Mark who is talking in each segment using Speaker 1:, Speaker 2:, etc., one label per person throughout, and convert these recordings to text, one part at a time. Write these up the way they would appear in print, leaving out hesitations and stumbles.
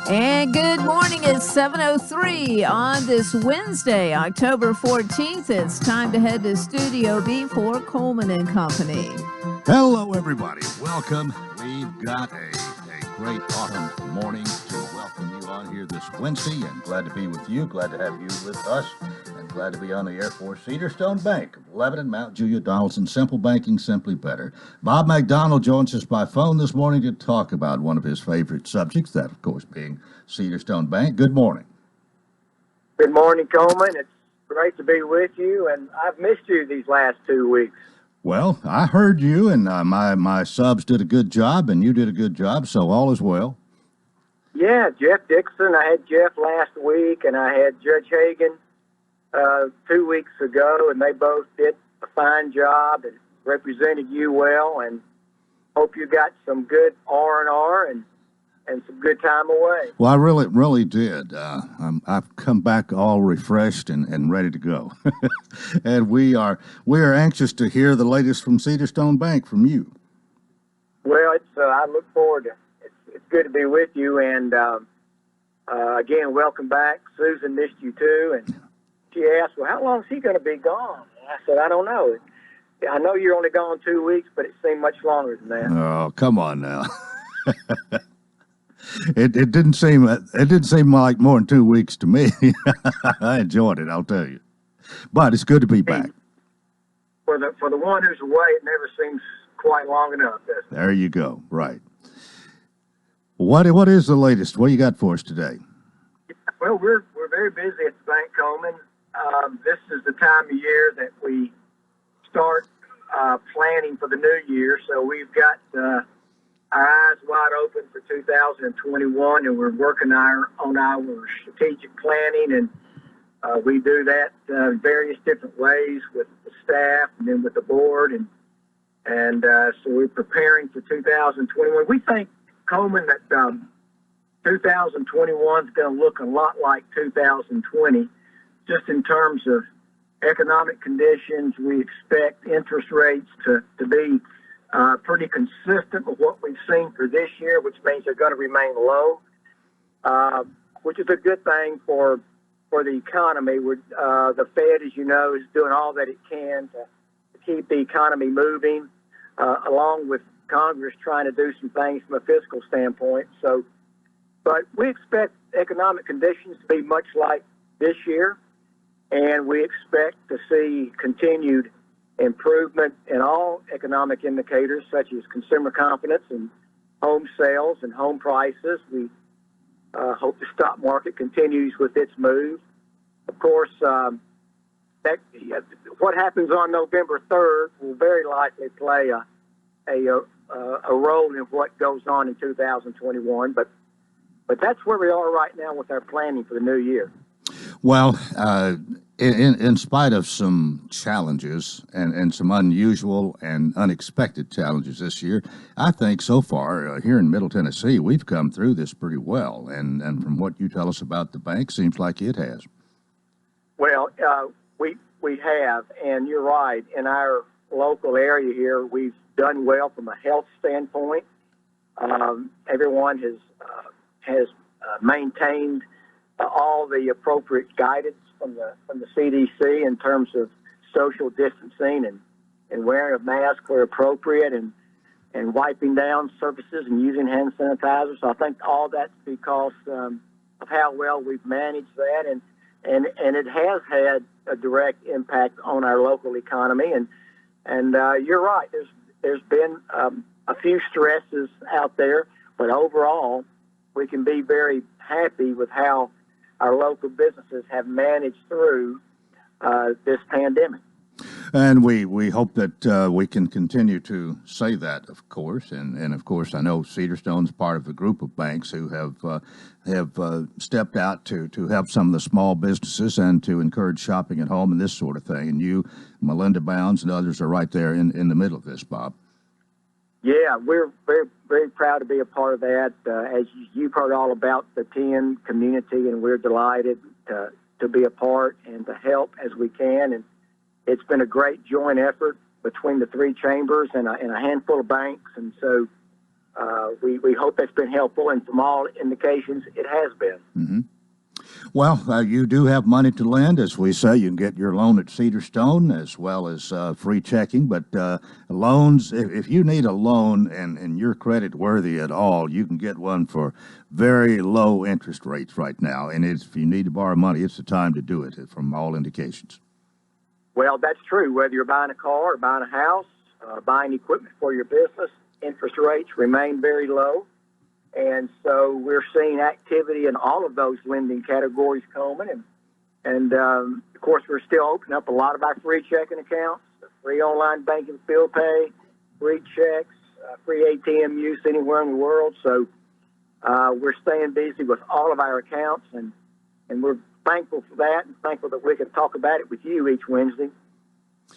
Speaker 1: And good morning. It's 7:03 on this Wednesday, October 14th. It's time to head to Studio B for Coleman and Company.
Speaker 2: Hello, everybody. Welcome. We've got a great autumn morning to welcome you on here this Wednesday, and glad to be with you. Glad to have you with us, and glad to be on the air for Cedar Stone Bank, Lebanon, Mount Juliet, Donaldson. Simple banking, simply better. Bob McDonald joins us by phone this morning to talk about one of his favorite subjects, that, of course, being Cedar Stone Bank. Good morning.
Speaker 3: Good morning, Coleman. It's great to be with you, and I've missed you these last 2 weeks.
Speaker 2: Well, I heard you, and my subs did a good job, and you did a good job, so all is well.
Speaker 3: Yeah, Jeff Dixon. I had Jeff last week, and I had Judge Hagan 2 weeks ago, and they both did a fine job and represented you well, and hope you got some good R&R and some good time away.
Speaker 2: Well, I really did. I've come back all refreshed and ready to go. And we are anxious to hear the latest from Cedar Stone Bank from you.
Speaker 3: Well, I look forward to it. It's good to be with you, and again, welcome back. Susan missed you too, and she asked, "Well, how long is he going to be gone?" And I said, "I don't know. I know you're only gone 2 weeks, but it seemed much longer than that."
Speaker 2: Oh, come on now. It didn't seem like more than 2 weeks to me. I enjoyed it, I'll tell you. But it's good to be back.
Speaker 3: For the one who's away, it never seems quite long enough, does it?
Speaker 2: There you go. Right. What is the latest? What you got for us today?
Speaker 3: Well, we're very busy at the bank, Coleman. This is the time of year that we start planning for the new year. So we've got our eyes wide open for 2021, and we're working on our strategic planning, and we do that various different ways with the staff and then with the board, and so we're preparing for 2021. We think, Coleman, that 2021 is going to look a lot like 2020, just in terms of economic conditions. We expect interest rates to be pretty consistent with what we've seen for this year, which means they're going to remain low, which is a good thing for the economy. The Fed, as you know, is doing all that it can to keep the economy moving, along with Congress trying to do some things from a fiscal standpoint. But we expect economic conditions to be much like this year, and we expect to see continued improvement in all economic indicators such as consumer confidence and home sales and home prices. We hope the stock market continues with its move. Of course, what happens on November 3rd will very likely play a role in what goes on in 2021. But that's where we are right now with our planning for the new year.
Speaker 2: Well, in spite of some challenges and some unusual and unexpected challenges this year, I think so far here in Middle Tennessee, we've come through this pretty well. And from what you tell us about the bank, seems like it has. Well,
Speaker 3: we have, and you're right. In our local area here, we've done well from a health standpoint. Everyone has maintained all the appropriate guidance from the CDC in terms of social distancing and wearing a mask where appropriate and wiping down surfaces and using hand sanitizer. So I think all that's because of how well we've managed that, and it has had a direct impact on our local economy. And you're right. There's been a few stresses out there, but overall we can be very happy with how our local businesses have managed through this pandemic.
Speaker 2: And we hope that we can continue to say that, of course. And of course, I know Cedar Stone's part of the group of banks who have stepped out to help some of the small businesses and to encourage shopping at home and this sort of thing. And you, Melinda Bounds, and others are right there in the middle of this, Bob.
Speaker 3: Yeah, we're very, very proud to be a part of that. As you've heard all about the 10 community, and we're delighted to be a part and to help as we can. And it's been a great joint effort between the three chambers and a handful of banks. And so we hope that's been helpful, and from all indications, it has been.
Speaker 2: Mm-hmm. Well, you do have money to lend, as we say. You can get your loan at Cedar Stone as well as free checking. But loans, if you need a loan and you're credit worthy at all, you can get one for very low interest rates right now. And if you need to borrow money, it's the time to do it from all indications.
Speaker 3: Well, that's true. Whether you're buying a car or buying a house, buying equipment for your business, interest rates remain very low. And so we're seeing activity in all of those lending categories, Coleman. And of course, we're still opening up a lot of our free checking accounts, free online banking, bill pay, free checks, free ATM use anywhere in the world. So we're staying busy with all of our accounts, and we're thankful for that, and thankful that we can talk about it with you each Wednesday.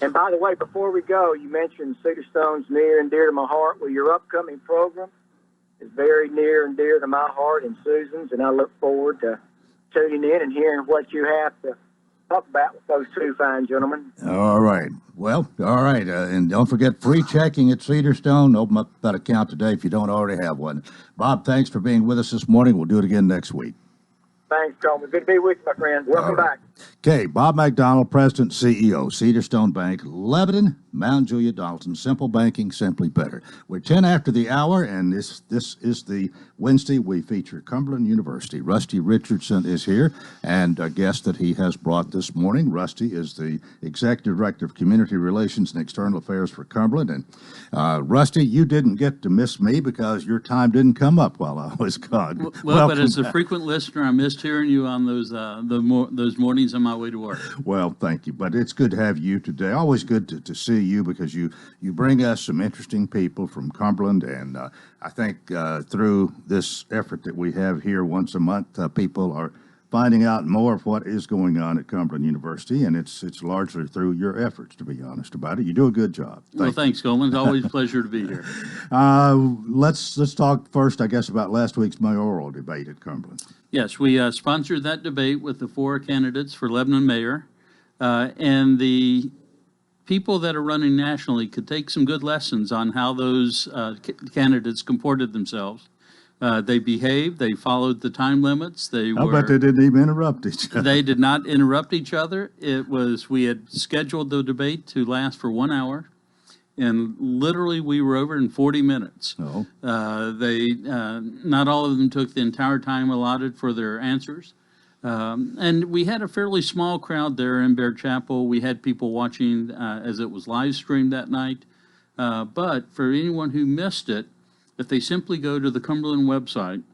Speaker 3: And by the way, before we go, you mentioned Cedar Stone's near and dear to my heart. Well, your upcoming program is very near and dear to my heart and Susan's, and I look forward to tuning in and hearing what you have to talk about with those two fine gentlemen.
Speaker 2: All right. Well, all right. And don't forget free checking at Cedar Stone. Open up that account today if you don't already have one. Bob, thanks for being with us this morning. We'll do it again next week.
Speaker 3: Thanks, Coleman. Good to be with you, my friend. Welcome back.
Speaker 2: Okay, Bob McDonald, President, CEO, Cedar Stone Bank, Lebanon, Mount Juliet, Donaldson. Simple banking, simply better. We're 10 after the hour, and this is the Wednesday we feature Cumberland University. Rusty Richardson is here, and a guest that he has brought this morning. Rusty is the Executive Director of Community Relations and External Affairs for Cumberland. And Rusty, you didn't get to miss me because your time didn't come up while I was gone.
Speaker 4: Well, but as a frequent listener, I missed hearing you on those those mornings on my way to work.
Speaker 2: Well, thank you. But it's good to have you today. Always good to see you because you bring us some interesting people from Cumberland. And I think through this effort that we have here once a month, people are finding out more of what is going on at Cumberland University. And it's largely through your efforts, to be honest about it. You do a good job.
Speaker 4: Thanks, Coleman. It's always a pleasure to be here.
Speaker 2: Let's talk first, I guess, about last week's mayoral debate at Cumberland.
Speaker 4: Yes, we sponsored that debate with the 4 candidates for Lebanon mayor, and the people that are running nationally could take some good lessons on how those candidates comported themselves. They behaved, they followed the time limits.
Speaker 2: I bet they didn't even interrupt each other.
Speaker 4: They did not interrupt each other. We had scheduled the debate to last for 1 hour. And literally, we were over in 40 minutes.
Speaker 2: Oh.
Speaker 4: Not all of them took the entire time allotted for their answers. And we had a fairly small crowd there in Bear Chapel. We had people watching as it was live streamed that night. But for anyone who missed it, if they simply go to the Cumberland website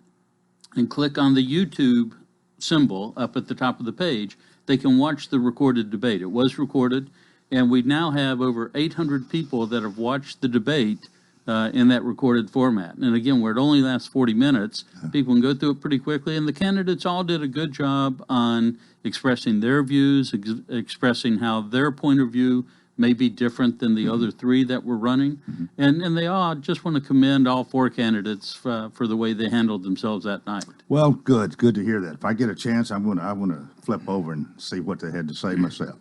Speaker 4: and click on the YouTube symbol up at the top of the page, they can watch the recorded debate. It was recorded. And we now have over 800 people that have watched the debate in that recorded format. And again, where it only lasts 40 minutes, people can go through it pretty quickly. And the candidates all did a good job on expressing their views, expressing how their point of view may be different than the other 3 that were running. And they all just want to commend all 4 candidates for the way they handled themselves that night.
Speaker 2: Well, good to hear that. If I get a chance, I want to flip over and see what they had to say myself.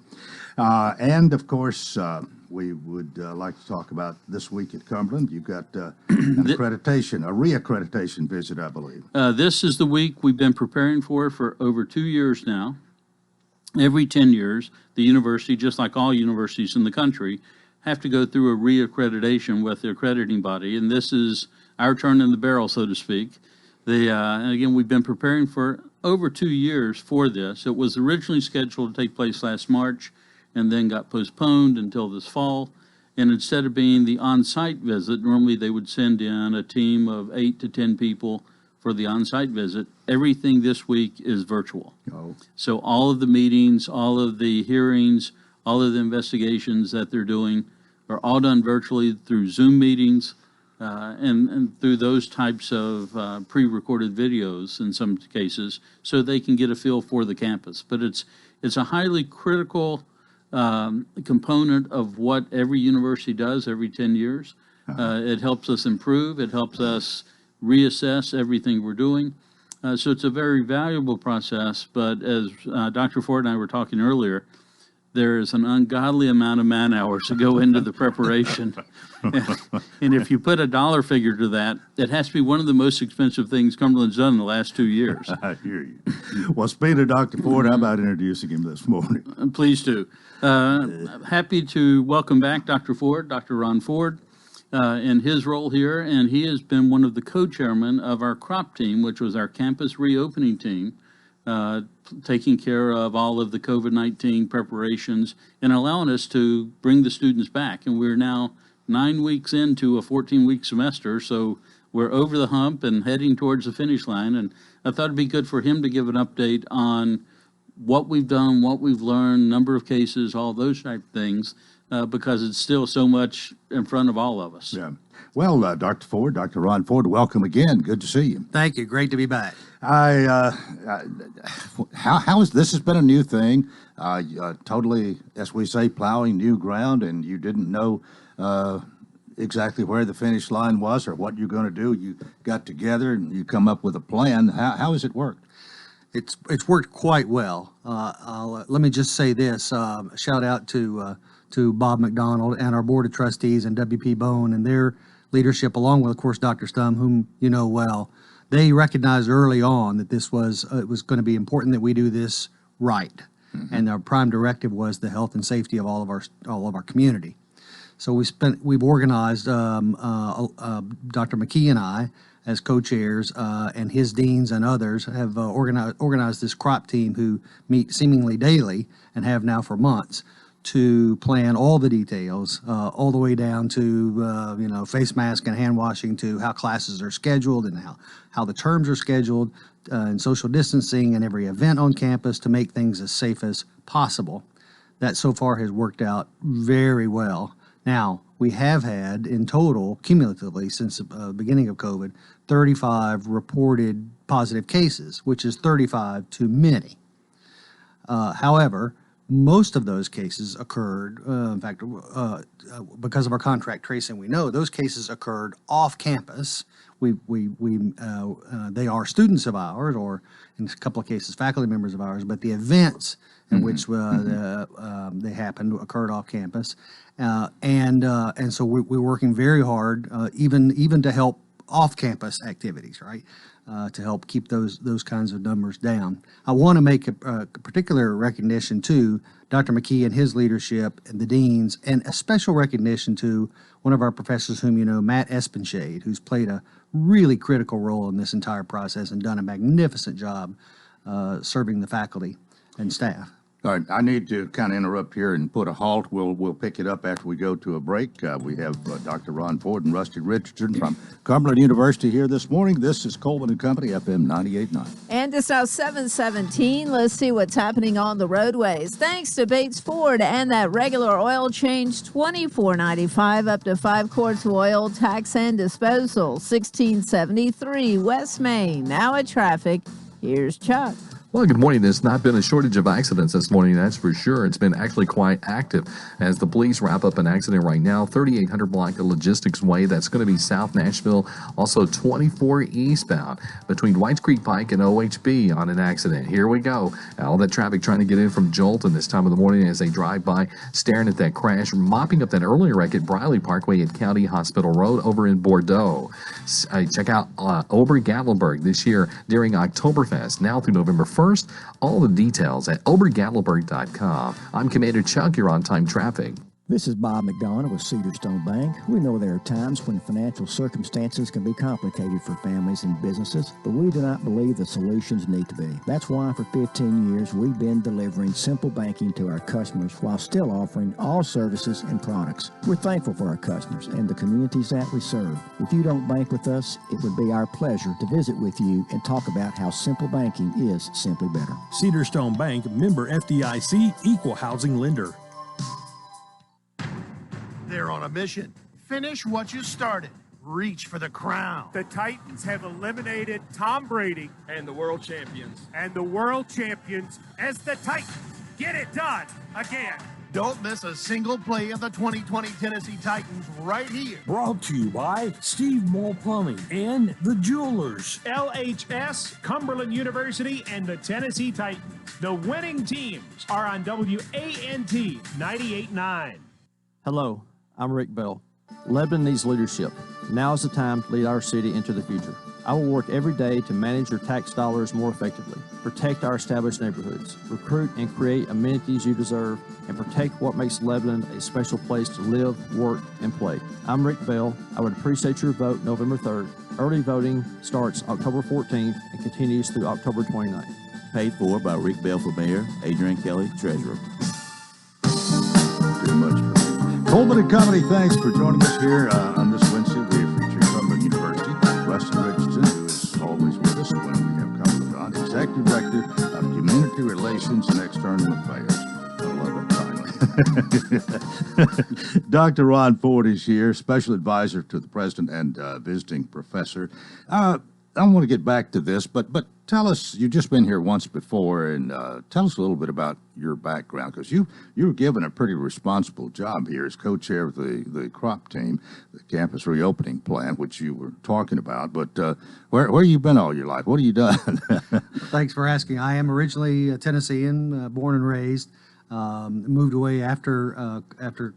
Speaker 2: And of course, we would like to talk about this week at Cumberland. You've got an accreditation, a re-accreditation visit, I believe.
Speaker 4: This is the week we've been preparing for over 2 years now. Every 10 years, the university, just like all universities in the country, have to go through a re-accreditation with the accrediting body. And this is our turn in the barrel, so to speak. And again, we've been preparing for over 2 years for this. It was originally scheduled to take place last March, and then got postponed until this fall. And instead of being the on-site visit, normally they would send in a team of 8 to 10 people for the on-site visit. Everything this week is virtual.
Speaker 2: Oh.
Speaker 4: So all of the meetings, all of the hearings, all of the investigations that they're doing are all done virtually through Zoom meetings and through those types of pre-recorded videos in some cases, so they can get a feel for the campus. But it's a highly critical component of what every university does every 10 years. It helps us improve. It helps us reassess everything we're doing. So it's a very valuable process. But as Dr. Ford and I were talking earlier, there is an ungodly amount of man hours to go into the preparation. And if you put a dollar figure to that, it has to be one of the most expensive things Cumberland's done in the last 2 years.
Speaker 2: I hear you. Well, speaking of Dr. Ford, how about introducing him this morning?
Speaker 4: Please do. Happy to welcome back Dr. Ford, Dr. Ron Ford, in his role here, and he has been one of the co-chairmen of our CROP team, which was our campus reopening team, taking care of all of the COVID-19 preparations and allowing us to bring the students back. And we're now 9 weeks into a 14-week semester, so we're over the hump and heading towards the finish line. And I thought it'd be good for him to give an update on what we've done, what we've learned, number of cases, all those type of things, because it's still so much in front of all of us.
Speaker 2: Yeah. Well, Dr. Ford, Dr. Ron Ford, welcome again. Good to see you.
Speaker 5: Thank you. Great to be back.
Speaker 2: How is this has been a new thing, totally, as we say, plowing new ground, and you didn't know exactly where the finish line was or what you're going to do. You got together and you come up with a plan. How has it worked?
Speaker 5: It's worked quite well. Let me just say this, shout out to Bob McDonald and our Board of Trustees and W.P. Bone and their leadership, along with, of course, Dr. Stum, whom you know well. They recognized early on that this was it was going to be important that we do this right, and our prime directive was the health and safety of all of our community. So we've organized Dr. McKee and I as co-chairs, and his deans and others have organized this CROP team who meet seemingly daily and have now for months to plan all the details, all the way down to face mask and hand washing, to how classes are scheduled and how the terms are scheduled, and social distancing and every event on campus to make things as safe as possible. That so far has worked out very well. Now, we have had in total, cumulatively, since the beginning of COVID, 35 reported positive cases, which is 35 too many. However, most of those cases occurred, in fact, because of our contract tracing, we know those cases occurred off campus. They are students of ours, or in a couple of cases, faculty members of ours, but the events in which they happened occurred off campus. And so we're working very hard, even to help off-campus activities, right? To help keep those kinds of numbers down. I want to make a particular recognition to Dr. McKee and his leadership and the deans, and a special recognition to one of our professors whom you know, Matt Espenshade, who's played a really critical role in this entire process and done a magnificent job serving the faculty and staff.
Speaker 2: All right, I need to kind of interrupt here and put a halt. We'll pick it up after we go to a break. We have Dr. Ron Ford and Rusty Richardson from Cumberland University here this morning. This is Coleman and Company, FM 98.9.
Speaker 1: And it's now 7:17. Let's see what's happening on the roadways. Thanks to Bates Ford and that regular oil change, $24.95 up to 5 quarts of oil, tax and disposal. 1673 West Main. Now at traffic. Here's Chuck.
Speaker 6: Well, good morning. There's not been a shortage of accidents this morning, that's for sure. It's been actually quite active as the police wrap up an accident right now, 3800 block of Logistics Way. That's going to be South Nashville. Also 24 eastbound between Whites Creek Pike and OHB on an accident. Here we go. All that traffic trying to get in from Jolton this time of the morning as they drive by, staring at that crash, mopping up that earlier wreck at Briley Parkway at County Hospital Road over in Bordeaux. Check out Ober-Gatlinburg this year during Oktoberfest, now through November 1st. All the details at obergatlinburg.com. I'm Commander Chuck. You're on time traffic.
Speaker 7: This is Bob McDonough with Cedarstone Bank. We know there are times when financial circumstances can be complicated for families and businesses, but we do not believe the solutions need to be. That's why for 15 years we've been delivering simple banking to our customers while still offering all services and products. We're thankful for our customers and the communities that we serve. If you don't bank with us, it would be our pleasure to visit with you and talk about how simple banking is simply better.
Speaker 8: Cedarstone Bank, member FDIC, equal housing lender.
Speaker 9: They're on a mission. Finish what you started. Reach for the crown.
Speaker 10: The Titans have eliminated Tom Brady
Speaker 11: and the world champions.
Speaker 10: As the Titans get it done again.
Speaker 9: Don't miss a single play of the 2020 Tennessee Titans right here.
Speaker 8: Brought to you by Steve Moore Plumbing and The Jewelers.
Speaker 10: LHS, Cumberland University, and the Tennessee Titans. The winning teams are on WANT 98.9.
Speaker 11: Hello, I'm Rick Bell. Lebanon needs leadership. Now is the time to lead our city into the future. I will work every day to manage your tax dollars more effectively, protect our established neighborhoods, recruit and create amenities you deserve, and protect what makes Lebanon a special place to live, work, and play. I'm Rick Bell. I would appreciate your vote November 3rd. Early voting starts October 14th and continues through October 29th.
Speaker 12: Paid for by Rick Bell for Mayor, Adrian Kelly, Treasurer.
Speaker 2: Too much for me. Coleman and Company, thanks for joining us here on this Wednesday. We feature Cumberland University. Rustin Richardson, who is always with us when we have Cumberland on, Executive Director of Community Relations and External Affairs. I love it finally. Dr. Ron Ford is here, Special Advisor to the President and Visiting Professor. I want to get back to this, but tell us, you've just been here once before, and tell us a little bit about your background, because you were given a pretty responsible job here as co-chair of the crop team, the campus reopening plan, which you were talking about. But where you been all your life? What have you done?
Speaker 5: Thanks for asking. I am originally a Tennessean, born and raised. Moved away after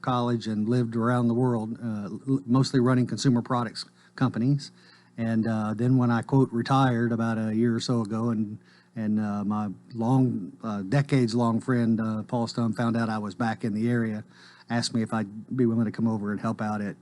Speaker 5: college and lived around the world, mostly running consumer products companies. And then when I, quote, retired about a year or so ago, and my decades-long friend, Paul Stone, found out I was back in the area, asked me if I'd be willing to come over and help out at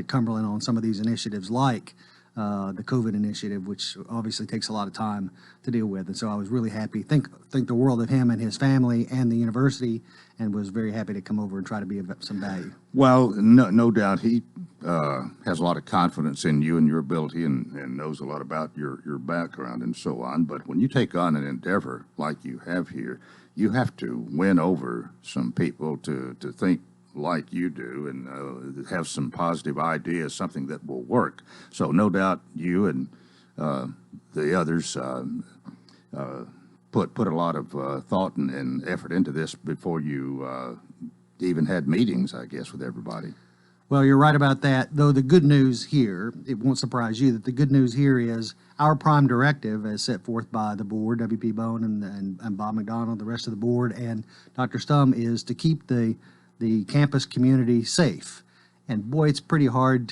Speaker 5: Cumberland on some of these initiatives like the COVID initiative, which obviously takes a lot of time to deal with. And so I was really happy, think the world of him and his family and the university, and was very happy to come over and try to be of some value.
Speaker 2: Well, no doubt he has a lot of confidence in you and your ability, and knows a lot about your background and so on. But when you take on an endeavor like you have here, you have to win over some people to think like you do and have some positive ideas, something that will work. So no doubt you and the others put a lot of thought and effort into this before you even had meetings, I guess, with everybody.
Speaker 5: Well, you're right about that, though the good news here, it won't surprise you, that the good news here is our prime directive, as set forth by the board, W.P. Bone and Bob McDonald, the rest of the board, and Dr. Stum, is to keep the campus community safe. And boy, it's pretty hard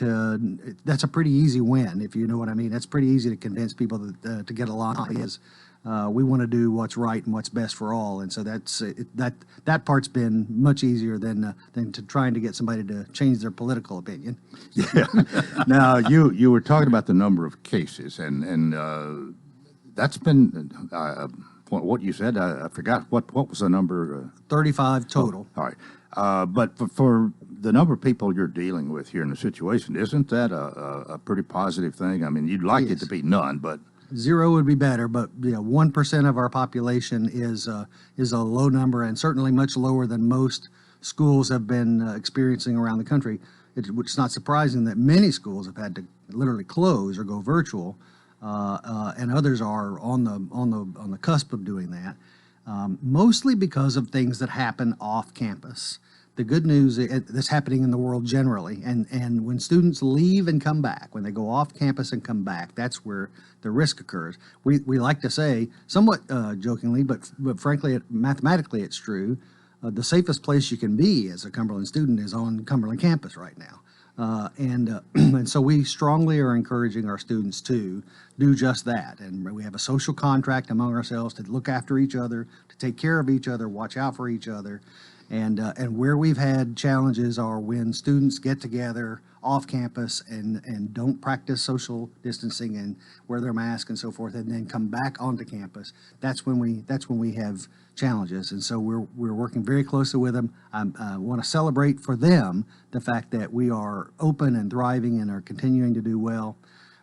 Speaker 5: that's a pretty easy win, if you know what I mean. That's pretty easy to convince people that, to get along. Is we want to do what's right and what's best for all. And so that part's been much easier than to trying to get somebody to change their political opinion.
Speaker 2: Yeah. Now, you were talking about the number of cases, and that's been what you said. I forgot what was the number.
Speaker 5: 35 total.
Speaker 2: Oh, all right. But for the number of people you're dealing with here in the situation, isn't that a pretty positive thing? I mean, you'd like it to be none, but
Speaker 5: 0 would be better. But 1% of our population is a low number, and certainly much lower than most schools have been experiencing around the country. It's not surprising that many schools have had to literally close or go virtual, and others are on the cusp of doing that. Mostly because of things that happen off campus. The good news that's happening in the world generally, and when students leave and come back, when they go off campus and come back, that's where the risk occurs. We like to say, somewhat jokingly, but frankly, mathematically it's true, the safest place you can be as a Cumberland student is on Cumberland campus right now. And so we strongly are encouraging our students to do just that. And we have a social contract among ourselves to look after each other, to take care of each other, watch out for each other. And where we've had challenges are when students get together off campus and don't practice social distancing and wear their mask and so forth, and then come back onto campus. That's when we have challenges. And so we're working very closely with them. I want to celebrate for them the fact that we are open and thriving and are continuing to do well.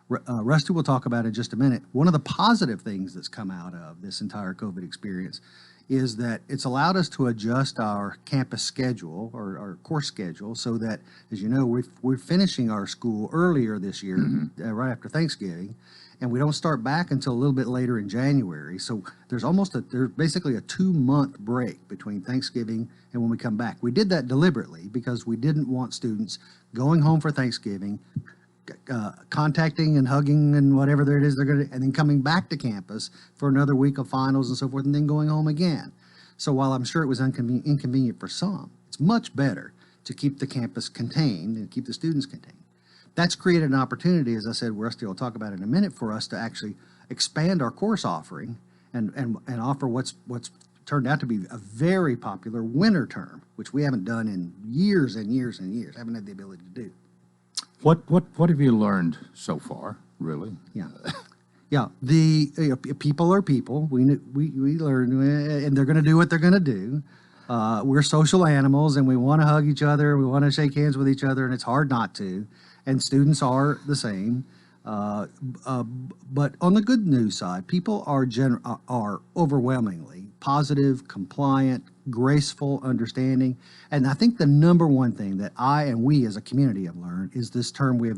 Speaker 5: Rusty will talk about it in just a minute. One of the positive things that's come out of this entire COVID experience is that it's allowed us to adjust our campus schedule or our course schedule so that, as you know, we're finishing our school earlier this year, right after Thanksgiving. and we don't start back until a little bit later in January. So there's basically a 2-month break between Thanksgiving and when we come back. We did that deliberately because we didn't want students going home for Thanksgiving, contacting and hugging and whatever there it is they're going to, and then coming back to campus for another week of finals and so forth, and then going home again. So while I'm sure it was inconvenient for some, it's much better to keep the campus contained and keep the students contained. That's created an opportunity, as I said, Rusty will talk about in a minute, for us to actually expand our course offering and offer what's turned out to be a very popular winter term, which we haven't done in years and years and years, haven't had the ability to do.
Speaker 2: What have you learned so far, really?
Speaker 5: Yeah, the people are people. We learn, and they're going to do what they're going to do. We're social animals, and we want to hug each other. We want to shake hands with each other, and it's hard not to. And students are the same. But on the good news side, people are overwhelmingly positive, compliant, graceful, understanding. And I think the number one thing that I and we as a community have learned is this term we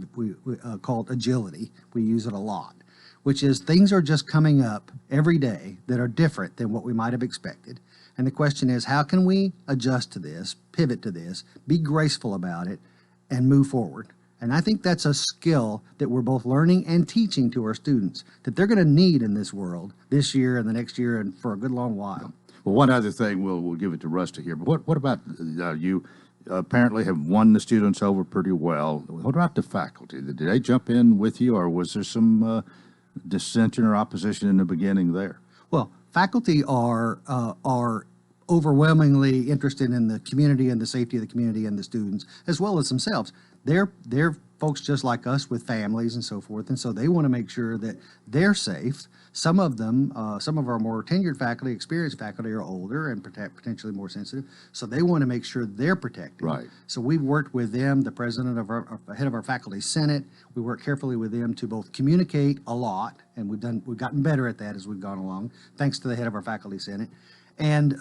Speaker 5: called agility. We use it a lot, which is things are just coming up every day that are different than what we might have expected. And the question is, how can we adjust to this, pivot to this, be graceful about it, and move forward? And I think that's a skill that we're both learning and teaching to our students that they're going to need in this world this year and the next year and for a good long while.
Speaker 2: Well, one other thing, we'll give it to Rusty here, but what about you apparently have won the students over pretty well. What about the faculty? Did they jump in with you, or was there some dissension or opposition in the beginning there?
Speaker 5: Well, faculty are overwhelmingly interested in the community and the safety of the community and the students, as well as themselves. They're folks just like us with families and so forth, and so they want to make sure that they're safe. Some of them, some of our more tenured faculty, experienced faculty, are older and potentially more sensitive, so they want to make sure they're protected.
Speaker 2: Right.
Speaker 5: So we've worked with them, the president of our head of our faculty senate. We work carefully with them to both communicate a lot, and we've gotten better at that as we've gone along, thanks to the head of our faculty senate, and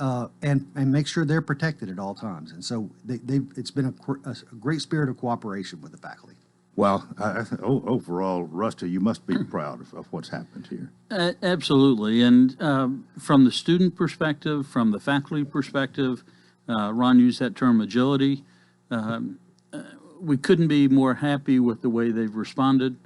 Speaker 5: make sure they're protected at all times. And so it's been a great spirit of cooperation with the faculty.
Speaker 2: Well, overall, Rusty, you must be proud of what's happened here.
Speaker 4: Absolutely. And from the student perspective, from the faculty perspective, Ron used that term agility. We couldn't be more happy with the way they've responded.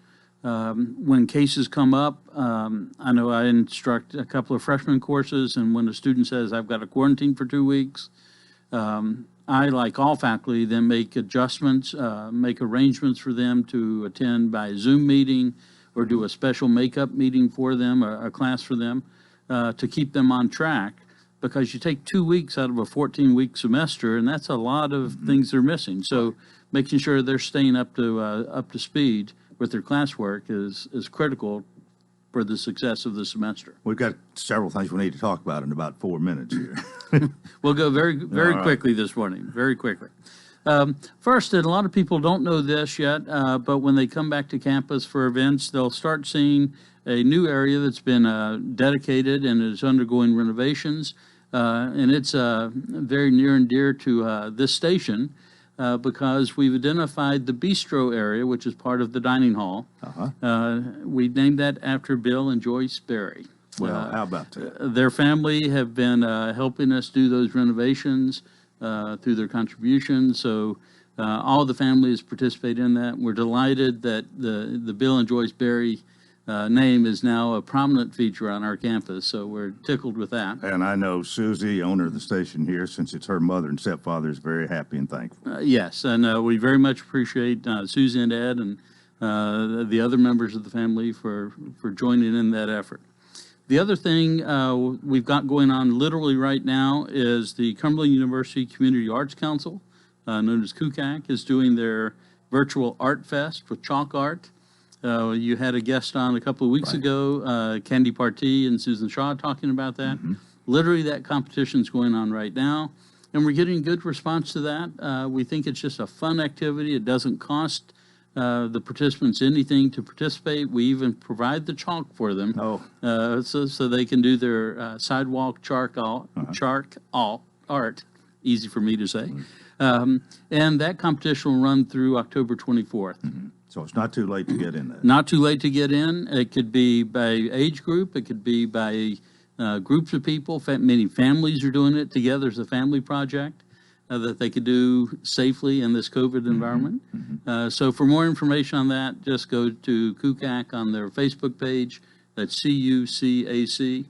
Speaker 4: When cases come up, I know I instruct a couple of freshman courses, and when a student says, I've got to quarantine for 2 weeks, I, like all faculty, then make adjustments, make arrangements for them to attend by Zoom meeting or do a special makeup meeting for them, a class for them, to keep them on track. Because you take 2 weeks out of a 14-week semester, and that's a lot of things they're missing. So making sure they're staying up to speed with their classwork is critical for the success of the semester.
Speaker 2: We've got several things we need to talk about in about 4 minutes here.
Speaker 4: We'll go very quickly this morning, very quickly. First, and a lot of people don't know this yet, but when they come back to campus for events, they'll start seeing a new area that's been dedicated and is undergoing renovations. And it's very near and dear to this station because we've identified the bistro area, which is part of the dining hall. We named that after Bill and Joyce Berry.
Speaker 2: Well, how about that?
Speaker 4: Their family have been helping us do those renovations through their contributions. So all the families participate in that. We're delighted that the Bill and Joyce Berry name is now a prominent feature on our campus, so we're tickled with that.
Speaker 2: And I know Susie, owner of the station here, since it's her mother and stepfather, is very happy and thankful.
Speaker 4: Yes, and we very much appreciate Susie and Ed and the other members of the family for joining in that effort. The other thing we've got going on literally right now is the Cumberland University Community Arts Council, known as CUCAC, is doing their virtual art fest with chalk art. You had a guest on a couple of weeks ago, Candy Partee and Susan Shaw, talking about that. Literally, that competition's going on right now, and we're getting good response to that. We think it's just a fun activity. It doesn't cost the participants anything to participate. We even provide the chalk for them, so they can do their sidewalk chalk art. Easy for me to say. And that competition will run through October 24th.
Speaker 2: So it's not too late to get in there.
Speaker 4: Not too late to get in. It could be by age group. It could be by groups of people. Many families are doing it together as a family project that they could do safely in this COVID environment. So for more information on that, just go to KUCAC on their Facebook page. That's CUCAC,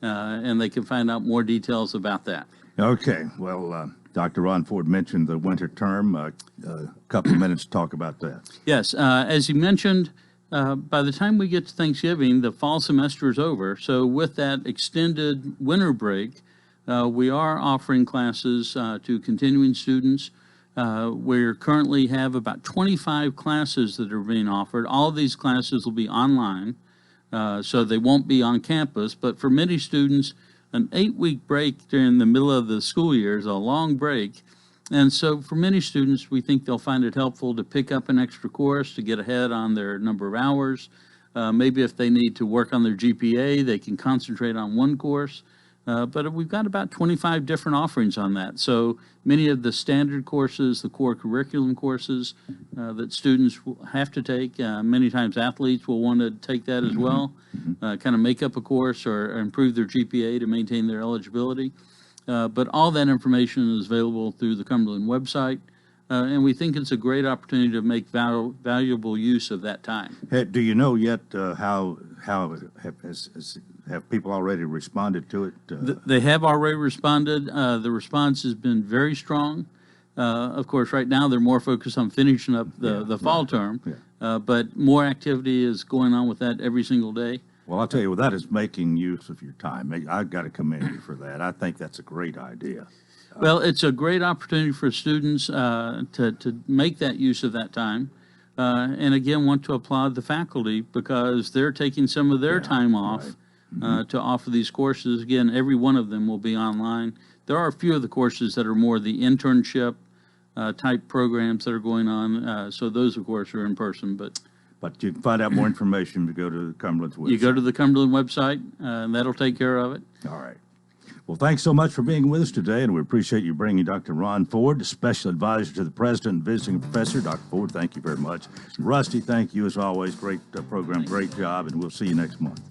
Speaker 4: and they can find out more details about that.
Speaker 2: Okay. Well, Dr. Ron Ford mentioned the winter term. A couple of minutes to talk about that.
Speaker 4: Yes. As you mentioned, by the time we get to Thanksgiving, the fall semester is over. So with that extended winter break, we are offering classes to continuing students. We currently have about 25 classes that are being offered. All of these classes will be online, so they won't be on campus. But for many students, an 8-week break during the middle of the school year is a long break. And so for many students, we think they'll find it helpful to pick up an extra course to get ahead on their number of hours. Maybe if they need to work on their GPA, they can concentrate on one course. But we've got about 25 different offerings on that. So many of the standard courses, the core curriculum courses that students have to take, many times athletes will want to take that as well, kind of make up a course or improve their GPA to maintain their eligibility. But all that information is available through the Cumberland website. And we think it's a great opportunity to make valuable use of that time.
Speaker 2: Hey, do you know yet how have people already responded to it?
Speaker 4: They have already responded. The response has been very strong. Of course, right now they're more focused on finishing up the fall term, but more activity is going on with that every single day.
Speaker 2: Well, I'll tell you, that is making use of your time. I've got to commend you for that. I think that's a great idea.
Speaker 4: Well, it's a great opportunity for students to make that use of that time. And again, want to applaud the faculty because they're taking some of their time off to offer these courses. Again, every one of them will be online. There are a few of the courses that are more the internship type programs that are going on. So those, of course, are in person.
Speaker 2: But you can find out more information if you go to Cumberland's website.
Speaker 4: You go to the Cumberland website, and that'll take care of it.
Speaker 2: All right. Well, thanks so much for being with us today, and we appreciate you bringing Dr. Ron Ford, Special Advisor to the President and Visiting Professor. Dr. Ford, thank you very much. Rusty, thank you as always. Great program, great job, and we'll see you next month.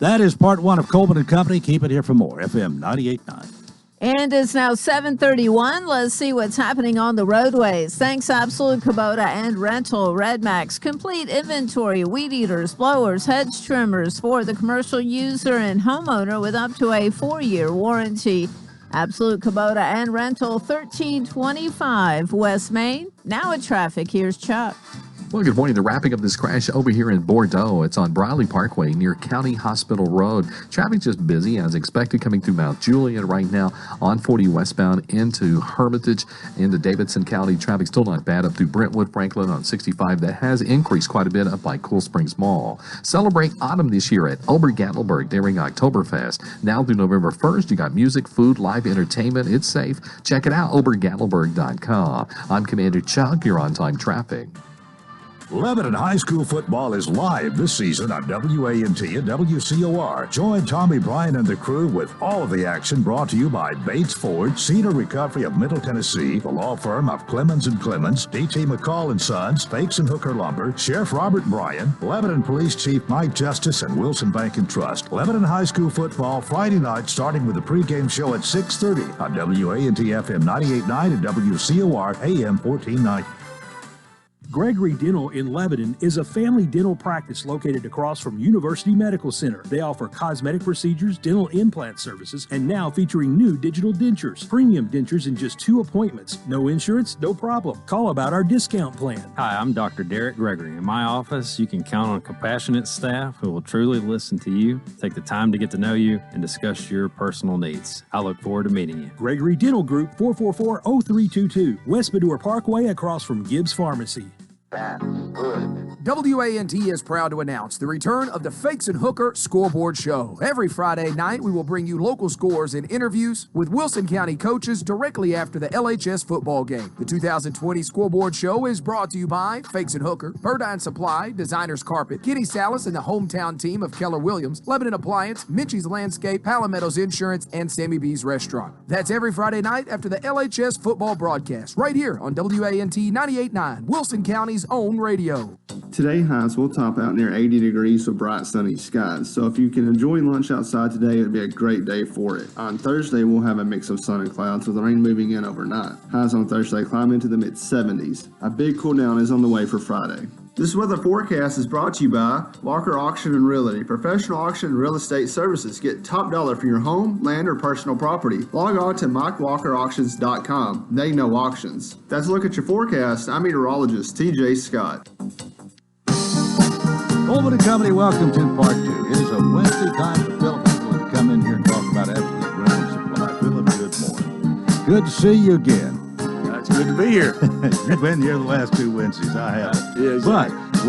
Speaker 2: That is part one of Coleman and Company. Keep it here for more. FM 98.9.
Speaker 1: And it's now 7:31. Let's see what's happening on the roadways. Thanks, Absolute Kubota and Rental Redmax. Complete inventory, weed eaters, blowers, hedge trimmers for the commercial user and homeowner with up to a 4-year warranty. Absolute Kubota and Rental, 1325 West Main. Now at traffic, here's Chuck.
Speaker 6: Well, good morning. They're wrapping up this crash over here in Bordeaux. It's on Briley Parkway near County Hospital Road. Traffic's just busy as expected coming through Mount Juliet right now on 40 westbound into Hermitage, into Davidson County. Traffic still not bad up through Brentwood, Franklin on 65. That has increased quite a bit up by Cool Springs Mall. Celebrate autumn this year at Ober-Gatlinburg during Oktoberfest. Now through November 1st, you got music, food, live entertainment. It's safe. Check it out, obergatlinburg.com. I'm Commander Chuck. You're on time traffic.
Speaker 13: Lebanon High School football is live this season on WANT and WCOR. Join Tommy Bryan and the crew with all of the action brought to you by Bates Ford, Cedar Recovery of Middle Tennessee, the law firm of Clemens & Clemens, D.T. McCall & Sons, Fakes and Hooker Lumber, Sheriff Robert Bryan, Lebanon Police Chief Mike Justice, and Wilson Bank and Trust. Lebanon High School football Friday night starting with a pregame show at 6:30 on WANT FM 98.9 and WCOR AM 1490.
Speaker 10: Gregory Dental in Lebanon is a family dental practice located across from University Medical Center. They offer cosmetic procedures, dental implant services, and now featuring new digital dentures. Premium dentures in just 2 appointments. No insurance, no problem. Call about our discount plan.
Speaker 14: Hi, I'm Dr. Derek Gregory. In my office, you can count on compassionate staff who will truly listen to you, take the time to get to know you, and discuss your personal needs. I look forward to meeting you.
Speaker 10: Gregory Dental Group, 444-0322, West Medora Parkway across from Gibbs Pharmacy.
Speaker 15: WANT is proud to announce the return of the Fakes and Hooker Scoreboard Show. Every Friday night, we will bring you local scores and interviews with Wilson County coaches directly after the LHS football game. The 2020 Scoreboard Show is brought to you by Fakes and Hooker, Burdine Supply, Designers Carpet, Kenny Salas and the hometown team of Keller Williams, Lebanon Appliance, Minchie's Landscape, Palometto's Insurance, and Sammy B's Restaurant. That's every Friday night after the LHS football broadcast, right here on WANT 98.9, Wilson County County's own radio.
Speaker 16: Today, highs will top out near 80 degrees with bright sunny skies. So if you can enjoy lunch outside today, it would be a great day for it. On Thursday, we'll have a mix of sun and clouds with rain moving in overnight. Highs on Thursday climb into the mid-70s. A big cool down is on the way for Friday. This weather forecast is brought to you by Walker Auction and Realty. Professional auction and real estate services. Get top dollar for your home, land, or personal property. Log on to MikeWalkerAuctions.com. They know auctions. That's a look at your forecast. I'm meteorologist TJ Scott.
Speaker 2: Coleman and Company, welcome to part 2. It is a Wednesday time for Philip to come in here and talk about Absolute Rental Supply. Philip, good morning. Good to see you again.
Speaker 17: It's good to be here.
Speaker 2: You've been here the last 2 Wednesdays. I haven't.
Speaker 17: Yeah, exactly.
Speaker 2: But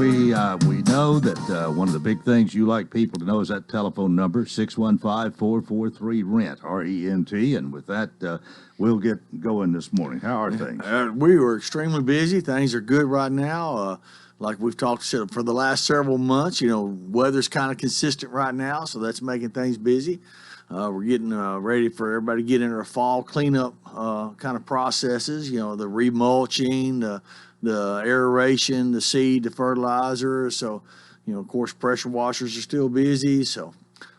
Speaker 2: we know that one of the big things you like people to know is that telephone number, 615-443-RENT, R-E-N-T. And with that, we'll get going this morning. How are things?
Speaker 17: We were extremely busy. Things are good right now. Like we've talked for the last several months, weather's kind of consistent right now, so that's making things busy. We're getting ready for everybody to get into our fall cleanup kind of processes, the remulching, the aeration, the seed, the fertilizer. So, of course, pressure washers are still busy. So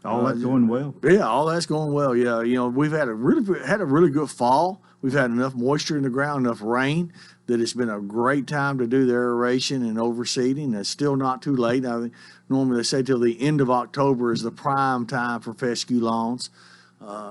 Speaker 2: all that's going well?
Speaker 17: Yeah, all that's going well. Yeah, we've had a really good fall. We've had enough moisture in the ground, enough rain, that it's been a great time to do the aeration and overseeding. It's still not too late. I think normally they say till the end of October is the prime time for fescue lawns.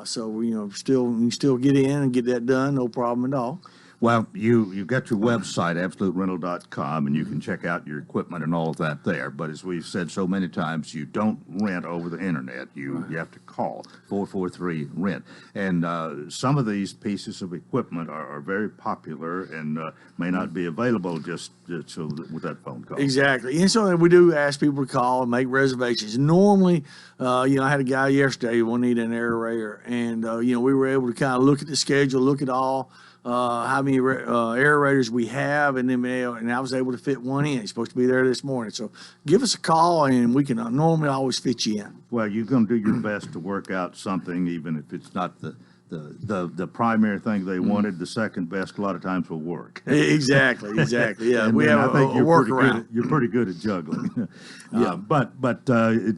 Speaker 17: So we still get in and get that done, no problem at all.
Speaker 2: Well, you got your website, absoluterental.com, and you can check out your equipment and all of that there. But as we've said so many times, you don't rent over the internet. You have to call 443-RENT. And some of these pieces of equipment are very popular and may not be available just with that phone call.
Speaker 17: Exactly. And so we do ask people to call and make reservations. Normally, I had a guy yesterday who wanted an aerator, and we were able to kind of look at the schedule, look at all how many aerators we have, and I was able to fit one in. He's supposed to be there this morning. So give us a call, and we can normally always fit you in.
Speaker 2: Well, you're going to do your best to work out something, even if it's not the primary thing they wanted. The second best a lot of times will work.
Speaker 17: Exactly. Yeah, we have a workaround.
Speaker 2: You're pretty good at juggling. But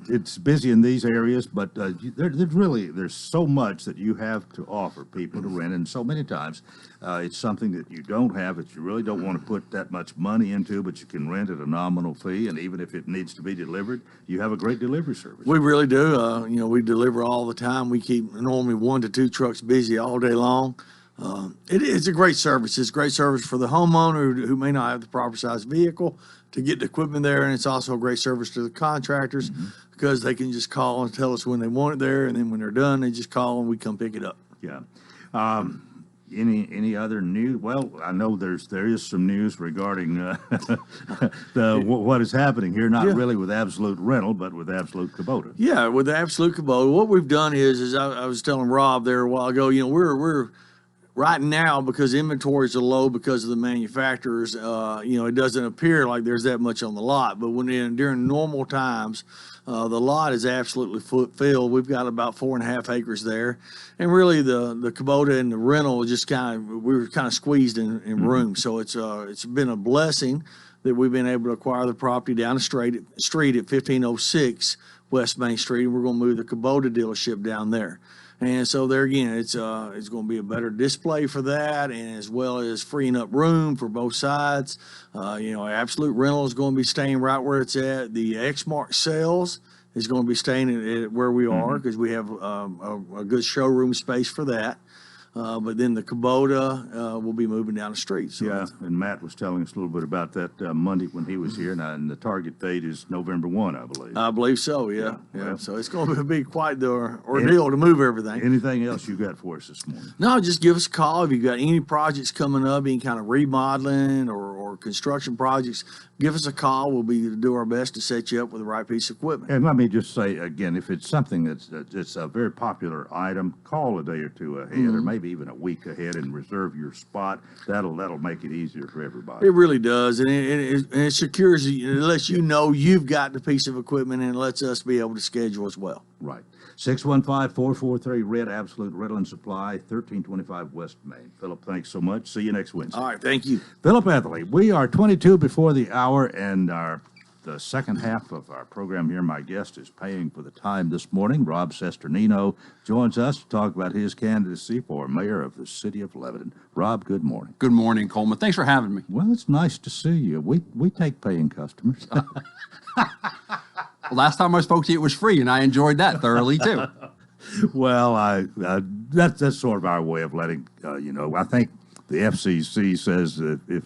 Speaker 2: it's busy in these areas. But there's so much that you have to offer people to rent, and so many times it's something that you don't have, that you really don't want to put that much money into, but you can rent at a nominal fee, and even if it needs to be delivered, you have a great delivery service.
Speaker 17: We really do. We deliver all the time. We keep normally 1 to 2 trucks busy all day long. It's a great service. It's a great service for the homeowner who may not have the proper size vehicle to get the equipment there, and it's also a great service to the contractors because they can just call and tell us when they want it there, and then when they're done, they just call and we come pick it up.
Speaker 2: Yeah. Any other news? Well, I know there is some news regarding what is happening here, not really with Absolute Rental, but with Absolute Kubota.
Speaker 17: Yeah, with the Absolute Kubota, what we've done is I was telling Rob there a while ago, we're right now, because inventories are low because of the manufacturers, it doesn't appear like there's that much on the lot, but during normal times, the lot is absolutely filled. We've got about 4.5 acres there, and really the Kubota and the rental just we were kind of squeezed in room. So it's been a blessing that we've been able to acquire the property down the street at 1506 West Main Street, and we're going to move the Kubota dealership down there. And so there again, it's going to be a better display for that, and as well as freeing up room for both sides. Absolute Rental is going to be staying right where it's at. The Exmark sales is going to be staying at where we are because we have a good showroom space for that. But then the Kubota will be moving down the street. So
Speaker 2: yeah, and Matt was telling us a little bit about that Monday when he was here, and the target date is November 1, I believe.
Speaker 17: I believe so, yeah. So it's going to be quite the ordeal to move everything.
Speaker 2: Anything else you got for us this morning?
Speaker 17: No, just give us a call. If you've got any projects coming up, any kind of remodeling or construction projects, give us a call. We'll do our best to set you up with the right piece of equipment.
Speaker 2: And let me just say again, if it's something that's a very popular item, call a day or two ahead, or maybe even a week ahead, and reserve your spot. That'll make it easier for everybody.
Speaker 17: It really does, and it secures. It lets you know you've got the piece of equipment, and it lets us be able to schedule as well.
Speaker 2: Right. 615-443-RED, Absolute Rental and Supply, 1325 West Main. Philip, thanks so much. See you next Wednesday.
Speaker 17: All right, thank you.
Speaker 2: Philip Etherly, we are 22 before the hour, and the second half of our program here, my guest is paying for the time this morning. Rob Sesternino joins us to talk about his candidacy for mayor of the city of Lebanon. Rob, good morning.
Speaker 18: Good morning, Coleman. Thanks for having me.
Speaker 2: Well, it's nice to see you. We take paying customers.
Speaker 18: Well, last time I spoke to you, it was free, and I enjoyed that thoroughly, too.
Speaker 2: Well, that's sort of our way of letting you know. I think the FCC says that if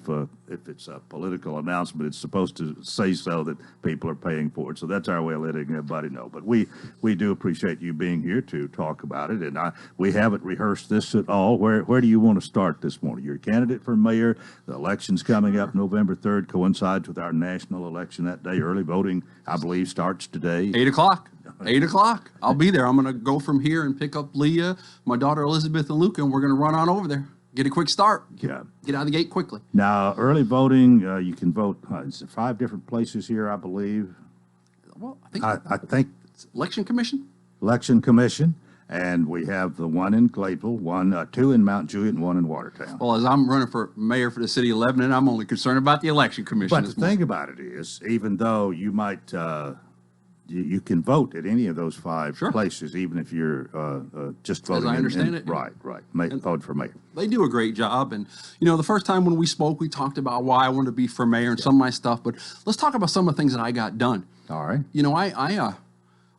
Speaker 2: it's a political announcement, it's supposed to say so that people are paying for it. So that's our way of letting everybody know. But we do appreciate you being here to talk about it. And we haven't rehearsed this at all. Where do you want to start this morning? You're a candidate for mayor. The election's coming up November 3rd, coincides with our national election that day. Early voting, I believe, starts today.
Speaker 18: 8 o'clock. 8 o'clock. I'll be there. I'm going to go from here and pick up Leah, my daughter Elizabeth, and Luca, and we're going to run on over there. Get a quick start.
Speaker 2: Yeah.
Speaker 18: Get out of the gate quickly.
Speaker 2: Now, early voting, you can vote. It's 5 different places here, I believe.
Speaker 18: Well,
Speaker 2: I think
Speaker 18: Election Commission.
Speaker 2: Election Commission, and we have the one in Clayville, 2 in Mount Juliet, and 1 in Watertown.
Speaker 18: Well, as I'm running for mayor for the city of Lebanon, I'm only concerned about the Election Commission.
Speaker 2: But the thing about it is, even though you might, you can vote at any of those 5 places, even if you're just voting.
Speaker 18: As I understand it.
Speaker 2: Right. Vote for mayor.
Speaker 18: They do a great job. And, the first time when we spoke, we talked about why I wanted to be for mayor and some of my stuff. But let's talk about some of the things that I got done.
Speaker 2: All right.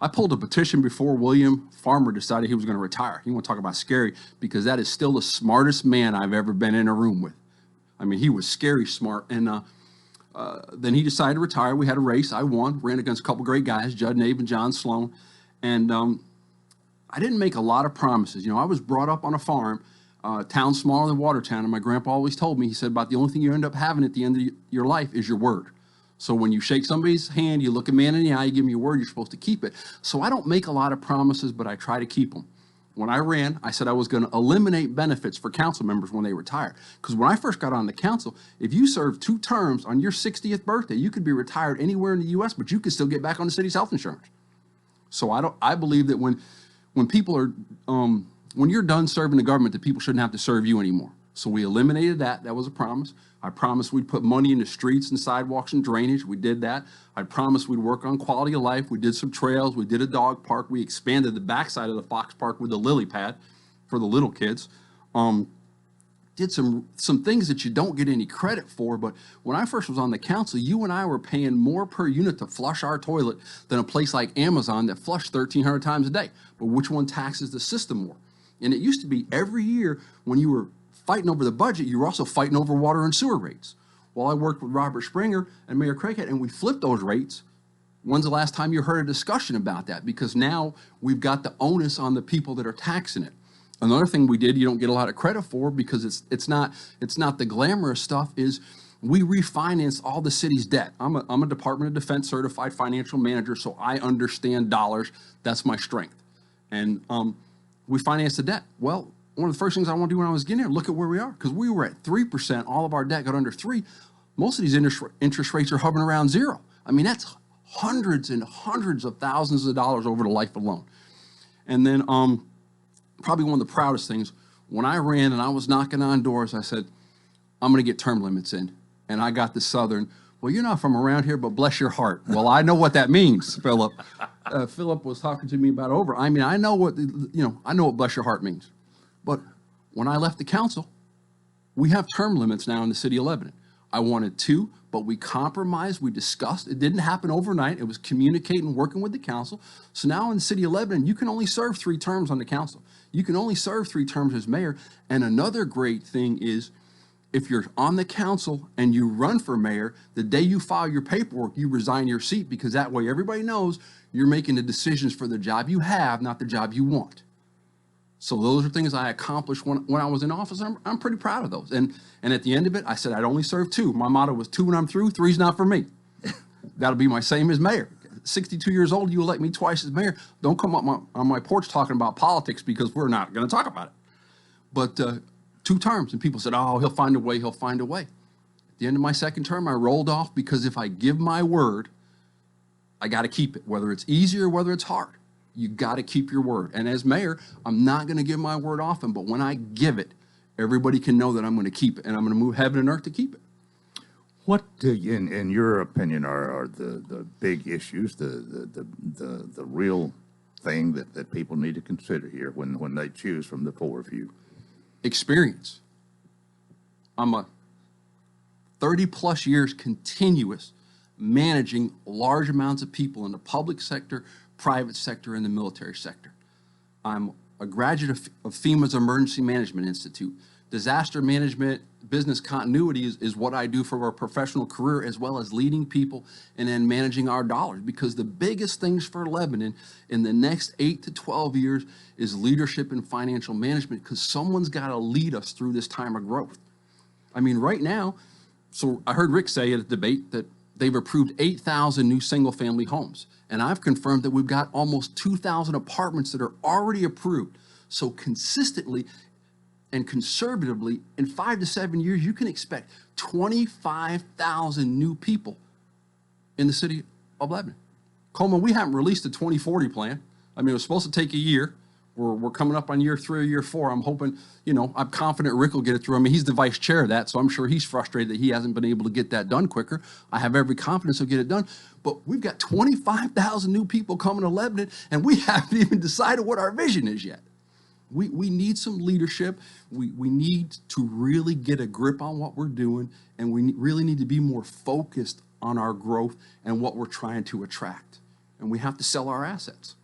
Speaker 18: I pulled a petition before William Farmer decided he was going to retire. You want to talk about scary, because that is still the smartest man I've ever been in a room with. I mean, he was scary smart. And then he decided to retire. We had a race. I won, ran against a couple great guys, Judd Nabe and John Sloan. And I didn't make a lot of promises. I was brought up on a farm, town smaller than Watertown, and my grandpa always told me, he said, about the only thing you end up having at the end of your life is your word. So when you shake somebody's hand, you look a man in the eye, you give them your word, you're supposed to keep it. So I don't make a lot of promises, but I try to keep them. When I ran, I said I was going to eliminate benefits for council members when they retire. Because when I first got on the council, if you served 2 terms on your 60th birthday, you could be retired anywhere in the U.S., but you could still get back on the city's health insurance. So I believe that when people are, when you're done serving the government, that people shouldn't have to serve you anymore. So we eliminated that. That was a promise. I promised we'd put money in the streets and sidewalks and drainage. We did that. I promised we'd work on quality of life. We did some trails. We did a dog park. We expanded the backside of the Fox Park with a lily pad for the little kids. Did some things that you don't get any credit for. But when I first was on the council, you and I were paying more per unit to flush our toilet than a place like Amazon that flushed 1,300 times a day. But which one taxes the system more? And it used to be every year when you were fighting over the budget, you were also fighting over water and sewer rates. Well, I worked with Robert Springer and Mayor Craighead, and we flipped those rates. When's the last time you heard a discussion about that? Because now we've got the onus on the people that are taxing it. Another thing we did, you don't get a lot of credit for, because it's not the glamorous stuff, is we refinanced all the city's debt. I'm a Department of Defense certified financial manager, so I understand dollars. That's my strength. And we financed the debt. Well, one of the first things I want to do when I was getting here, look at where we are, because we were at 3%. All of our debt got under 3. Most of these interest rates are hovering around 0. I mean, that's hundreds and hundreds of thousands of dollars over the life alone. And then probably one of the proudest things, when I ran and I was knocking on doors, I said, I'm going to get term limits in. And I got the Southern, well, you're not from around here, but bless your heart. Well, I know what that means, Philip. Philip was talking to me about over. I mean, I know what, I know what bless your heart means. But when I left the council, we have term limits now in the city of Lebanon. I wanted 2, but we compromised, we discussed. It didn't happen overnight. It was communicating, working with the council. So now in the city of Lebanon, you can only serve 3 terms on the council. You can only serve 3 terms as mayor. And another great thing is, if you're on the council and you run for mayor, the day you file your paperwork, you resign your seat, because that way everybody knows you're making the decisions for the job you have, not the job you want. So those are things I accomplished when I was in office. I'm pretty proud of those. And at the end of it, I said I'd only serve 2. My motto was 2 when I'm through, 3's not for me. That'll be my same as mayor. 62 years old, you elect me twice as mayor. Don't come up on my porch talking about politics, because we're not going to talk about it. But 2 terms, and people said, oh, he'll find a way, he'll find a way. At the end of my second term, I rolled off, because if I give my word, I got to keep it, whether it's easy or whether it's hard. You got to keep your word. And as mayor, I'm not going to give my word often, but when I give it, everybody can know that I'm going to keep it, and I'm going to move heaven and earth to keep it.
Speaker 2: What, in your opinion, are the big issues, the real thing that people need to consider here when they choose from the four of you?
Speaker 18: Experience. I'm a 30-plus years continuous managing large amounts of people in the public sector, private sector, and the military sector. I'm a graduate of FEMA's Emergency Management Institute. Disaster management, business continuity is what I do for our professional career, as well as leading people and then managing our dollars. Because the biggest things for Lebanon in the next 8 to 12 years is leadership and financial management, because someone's got to lead us through this time of growth. I mean, right now, so I heard Rick say at a debate that they've approved 8,000 new single-family homes. And I've confirmed that we've got almost 2,000 apartments that are already approved. So consistently and conservatively, in 5 to 7 years, you can expect 25,000 new people in the city of Lebanon. Coleman, we haven't released a 2040 plan. I mean, it was supposed to take a year. We're coming up on year 3 or year 4. I'm hoping, I'm confident Rick will get it through. I mean, he's the vice chair of that, so I'm sure he's frustrated that he hasn't been able to get that done quicker. I have every confidence he'll get it done. But we've got 25,000 new people coming to Lebanon, and we haven't even decided what our vision is yet. We need some leadership. We need to really get a grip on what we're doing, and we really need to be more focused on our growth and what we're trying to attract. And we have to sell our assets.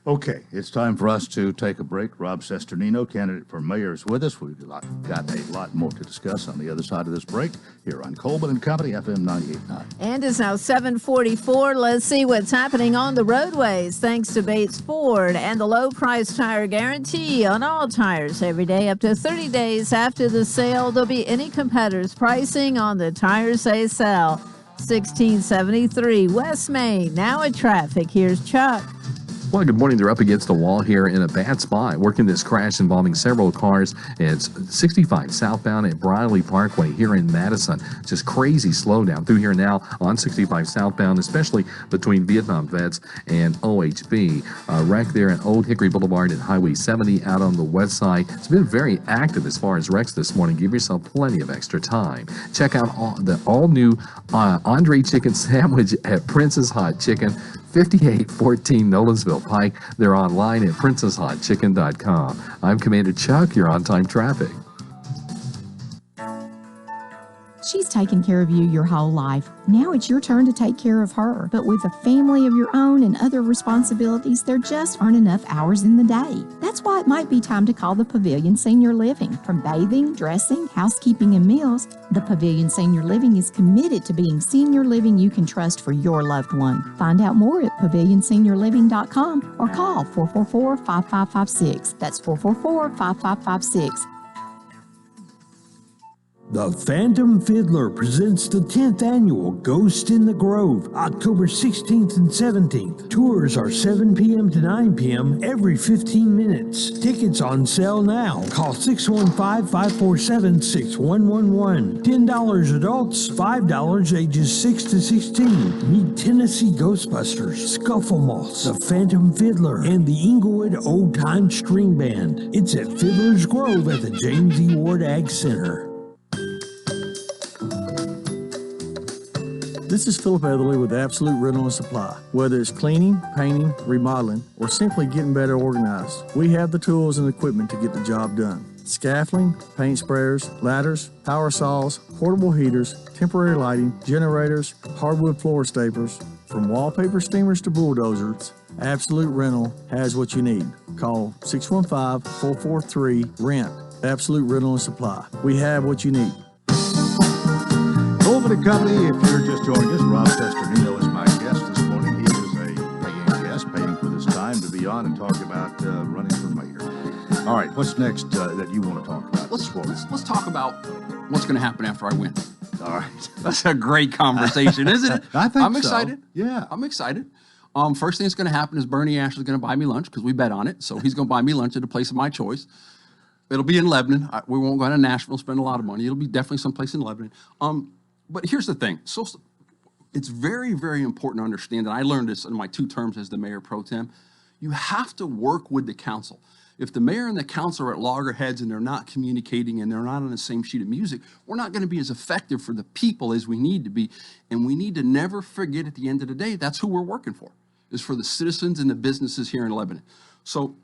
Speaker 2: Okay, it's time for us to take a break. Rob Cesternino, candidate for mayor, is with us. We've got a lot more to discuss on the other side of this break here on Coleman and Company, FM 98.9.
Speaker 1: And it's now 7:44. Let's see what's happening on the roadways. Thanks to Bates Ford and the low price tire guarantee on all tires every day up to 30 days after the sale. There'll be any competitor's pricing on the tires they sell. 1673 West Main. Now at traffic. Here's Chuck.
Speaker 6: Well, good morning. They're up against the wall here in a bad spot. Working this crash involving several cars. It's 65 southbound at Briley Parkway here in Madison. Just crazy slowdown through here now on 65 southbound, especially between Vietnam Vets and OHB. Wreck there at Old Hickory Boulevard and Highway 70 out on the west side. It's been very active as far as wrecks this morning. Give yourself plenty of extra time. Check out the all-new Andre Chicken Sandwich at Prince's Hot Chicken. 5814 Nolensville Pike. They're online at princesshotchicken.com. I'm Commander Chuck. You're on time traffic.
Speaker 19: She's taken care of you your whole life. Now it's your turn to take care of her. But with a family of your own and other responsibilities, there just aren't enough hours in the day. That's why it might be time to call the Pavilion Senior Living. From bathing, dressing, housekeeping, and meals, the Pavilion Senior Living is committed to being senior living you can trust for your loved one. Find out more at pavilionseniorliving.com or call 444-5556. That's 444-5556.
Speaker 8: The Phantom Fiddler presents the 10th annual Ghost in the Grove, October 16th and 17th. Tours are 7 p.m. to 9 p.m. every 15 minutes. Tickets on sale now. Call 615-547-6111. $10 adults, $5 ages 6 to 16. Meet Tennessee Ghostbusters, Scuffle Moths, the Phantom Fiddler, and the Inglewood Old Time String Band. It's at Fiddler's Grove at the James E. Ward Ag Center.
Speaker 11: This is Philip Etherly with Absolute Rental and Supply. Whether it's cleaning, painting, remodeling, or simply getting better organized, we have the tools and equipment to get the job done. Scaffolding, paint sprayers, ladders, power saws, portable heaters, temporary lighting, generators, hardwood floor staplers, from wallpaper steamers to bulldozers, Absolute Rental has what you need. Call 615-443-RENT. Absolute Rental and Supply. We have what you need.
Speaker 2: Coleman and Company, if you're just joining us, Rob Cesternino is my guest this morning. He is a paying guest, paying for this time to be on and talk about running for mayor. All right, what's next that you want to talk about?
Speaker 18: Let's talk about what's going to happen after I win.
Speaker 2: All right.
Speaker 18: That's a great conversation, isn't it?
Speaker 2: I think
Speaker 18: I'm excited.
Speaker 2: So. Yeah.
Speaker 18: I'm excited. First thing that's going to happen is Bernie Ashley's going to buy me lunch because we bet on it. So he's going to buy me lunch at a place of my choice. It'll be in Lebanon. We won't go to Nashville, spend a lot of money. It'll be definitely someplace in Lebanon. But here's the thing. So it's very, very important to understand, and I learned this in my 2 terms as the mayor pro tem. You have to work with the council. If the mayor and the council are at loggerheads and they're not communicating and they're not on the same sheet of music, we're not going to be as effective for the people as we need to be. And we need to never forget at the end of the day, that's who we're working for, is for the citizens and the businesses here in Lebanon. So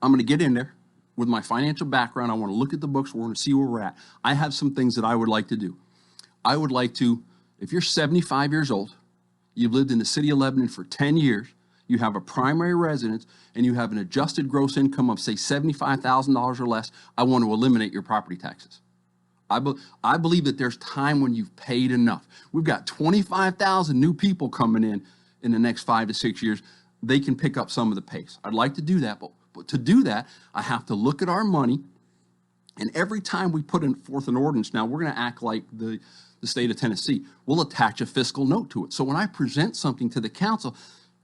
Speaker 18: I'm going to get in there with my financial background. I want to look at the books. We're going to see where we're at. I have some things that I would like to do. I would like to, if you're 75 years old, you've lived in the city of Lebanon for 10 years, you have a primary residence, and you have an adjusted gross income of, say, $75,000 or less, I want to eliminate your property taxes. I believe that there's time when you've paid enough. We've got 25,000 new people coming in the next 5 to 6 years. They can pick up some of the pace. I'd like to do that, but to do that, I have to look at our money, and every time we put forth an ordinance, now we're going to act like the state of Tennessee. We'll attach a fiscal note to it. So when I present something to the council,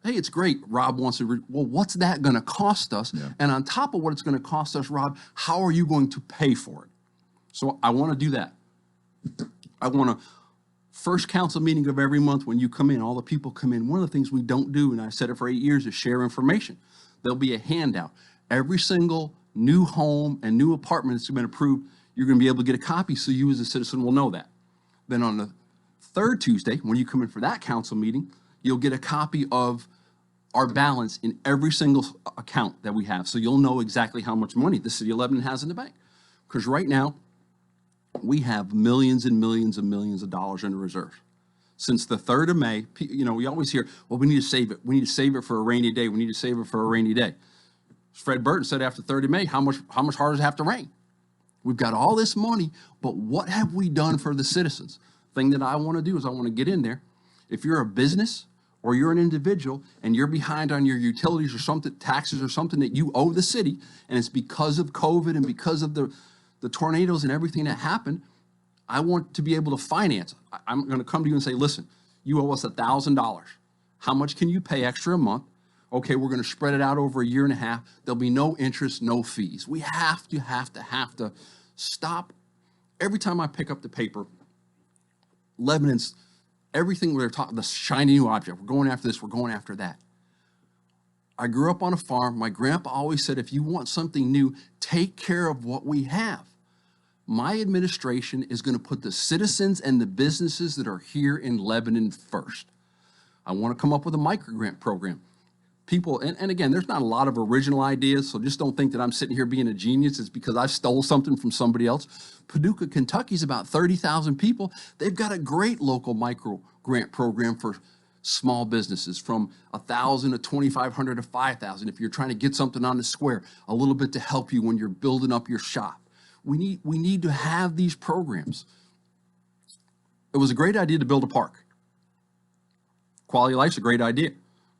Speaker 18: hey, it's great, Rob wants to, well, what's that going to cost us? Yeah. And on top of what it's going to cost us, Rob, how are you going to pay for it? So I want to do that. I want to, first council meeting of every month when you come in, all the people come in, one of the things we don't do, and I said it for 8 years, is share information. There'll be a handout. Every single new home and new apartment that's been approved, you're going to be able to get a copy so you as a citizen will know that. Then on the third Tuesday, when you come in for that council meeting, you'll get a copy of our balance in every single account that we have. So you'll know exactly how much money the city of Lebanon has in the bank. Because right now, we have millions and millions and millions of dollars in the reserve. Since the 3rd of May, you know, we always hear, well, we need to save it. We need to save it for a rainy day. We need to save it for a rainy day. Fred Burton said after 3rd of May, how much harder does it have to rain? We've got all this money, but what have we done for the citizens? Thing that I want to do is I want to get in there. If you're a business or you're an individual and you're behind on your utilities or something, taxes or something that you owe the city, and it's because of COVID and because of the tornadoes and everything that happened, I want to be able to finance. I'm going to come to you and say, listen, you owe us $1,000. How much can you pay extra a month? Okay, we're going to spread it out over a year and a half. There'll be no interest, no fees. We have to stop. Every time I pick up the paper, Lebanon's, everything we're talking, the shiny new object. We're going after this, we're going after that. I grew up on a farm. My grandpa always said, if you want something new, take care of what we have. My administration is going to put the citizens and the businesses that are here in Lebanon first. I want to come up with a microgrant program. People, and again, there's not a lot of original ideas, so just don't think that I'm sitting here being a genius. It's because I stole something from somebody else. Paducah, Kentucky's about 30,000 people. They've got a great local micro grant program for small businesses from 1,000 to 2,500 to 5,000. If you're trying to get something on the square, a little bit to help you when you're building up your shop. We need to have these programs. It was a great idea to build a park. Quality of life's a great idea.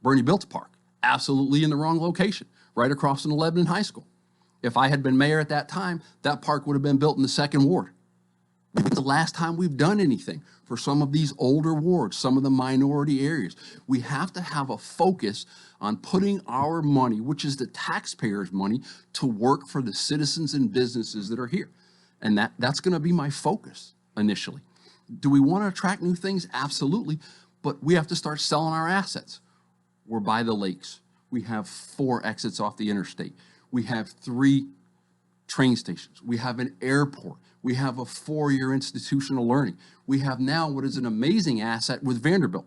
Speaker 18: Bernie built a park. Absolutely in the wrong location, right across from the Lebanon High School. If I had been mayor at that time, that park would have been built in the 2nd Ward. It's the last time we've done anything for some of these older wards, some of the minority areas. We have to have a focus on putting our money, which is the taxpayers' money, to work for the citizens and businesses that are here. And that's going to be my focus initially. Do we want to attract new things? Absolutely. But we have to start selling our assets. We're by the lakes. We have 4 exits off the interstate. We have 3 train stations. We have an airport. We have a 4-year institutional learning. We have now what is an amazing asset with Vanderbilt.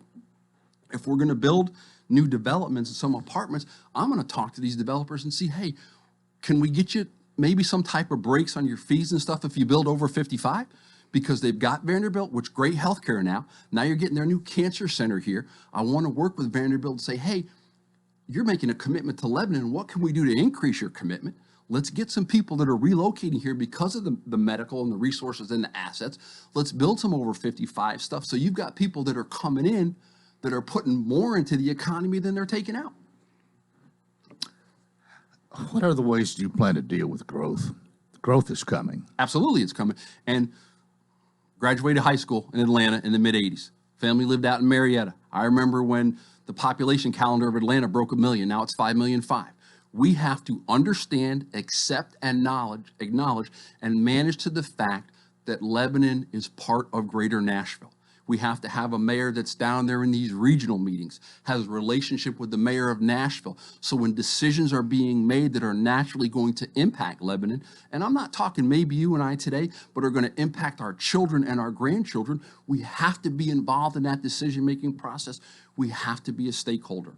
Speaker 18: If we're going to build new developments and some apartments, I'm going to talk to these developers and see, hey, can we get you maybe some type of breaks on your fees and stuff if you build over 55? Because they've got Vanderbilt, which great healthcare now. Now you're getting their new cancer center here. I want to work with Vanderbilt and say, hey, you're making a commitment to Lebanon. What can we do to increase your commitment? Let's get some people that are relocating here because of the medical and the resources and the assets. Let's build some over 55 stuff. So you've got people that are coming in that are putting more into the economy than they're taking out.
Speaker 2: What are the ways do you plan to deal with growth? Growth is coming.
Speaker 18: Absolutely, it's coming. And graduated high school in Atlanta in the mid-'80s. Family lived out in Marietta. I remember when the population calendar of Atlanta broke 1 million. Now it's 5.5 million. We have to understand, accept, and acknowledge, and manage to the fact that Lebanon is part of greater Nashville. We have to have a mayor that's down there in these regional meetings, has a relationship with the mayor of Nashville. So when decisions are being made that are naturally going to impact Lebanon, and I'm not talking maybe you and I today, but are going to impact our children and our grandchildren, we have to be involved in that decision-making process. We have to be a stakeholder.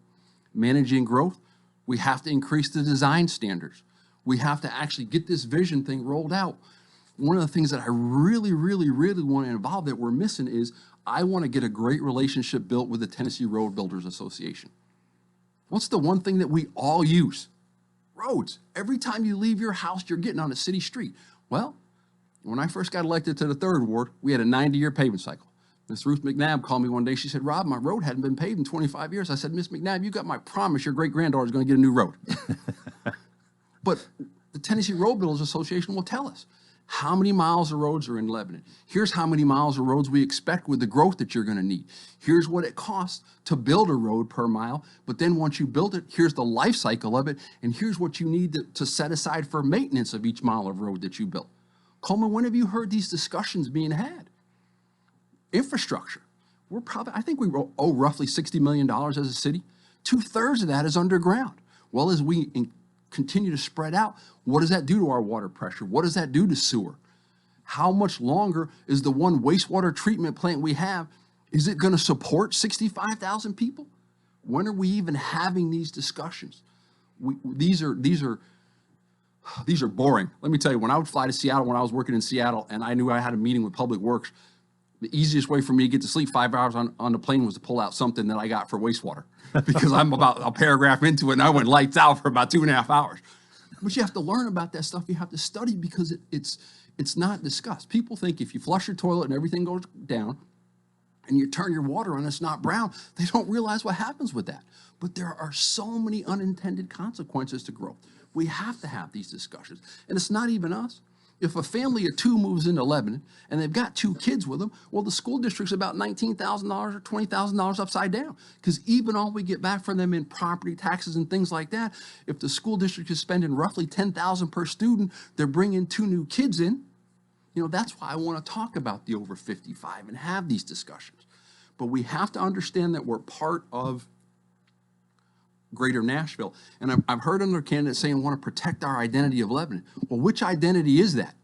Speaker 18: Managing growth, we have to increase the design standards. We have to actually get this vision thing rolled out. One of the things that I really, really, really want to involve that we're missing is I want to get a great relationship built with the Tennessee Road Builders Association. What's the one thing that we all use? Roads. Every time you leave your house, you're getting on a city street. Well, when I first got elected to the 3rd Ward, we had a 90-year paving cycle. Miss Ruth McNabb called me one day. She said, Rob, my road hadn't been paved in 25 years. I said, Miss McNabb, you got my promise your great-granddaughter's going to get a new road. But the Tennessee Road Builders Association will tell us how many miles of roads are in Lebanon. Here's how many miles of roads we expect with the growth that you're going to need. Here's what it costs to build a road per mile. But then once you build it, here's the life cycle of it. And here's what you need to set aside for maintenance of each mile of road that you built. Coleman, when have you heard these discussions being had? Infrastructure. I think we owe roughly $60 million as a city. 2/3 of that is underground. Well, as we continue to spread out, what does that do to our water pressure? What does that do to sewer? How much longer is the one wastewater treatment plant we have, is it going to support 65,000 people? When are we even having these discussions? These are boring. Let me tell you, when I would fly to Seattle, when I was working in Seattle, and I knew I had a meeting with Public Works, the easiest way for me to get to sleep 5 hours on the plane was to pull out something that I got for wastewater, because I'm about a paragraph into it and I went lights out for about 2.5 hours. But you have to learn about that stuff. You have to study, because it's not discussed. People think if you flush your toilet and everything goes down and you turn your water on, it's not brown. They don't realize what happens with that. But there are so many unintended consequences to growth. We have to have these discussions. And it's not even us. If a family of 2 moves into Lebanon and they've got 2 kids with them, well, the school district's about $19,000 or $20,000 upside down, because even all we get back from them in property taxes and things like that, if the school district is spending roughly $10,000 per student, they're bringing 2 new kids in. You know, that's why I want to talk about the over 55 and have these discussions. But we have to understand that we're part of Greater Nashville. And I've heard other candidates saying want to protect our identity of Lebanon. Well, which identity is that?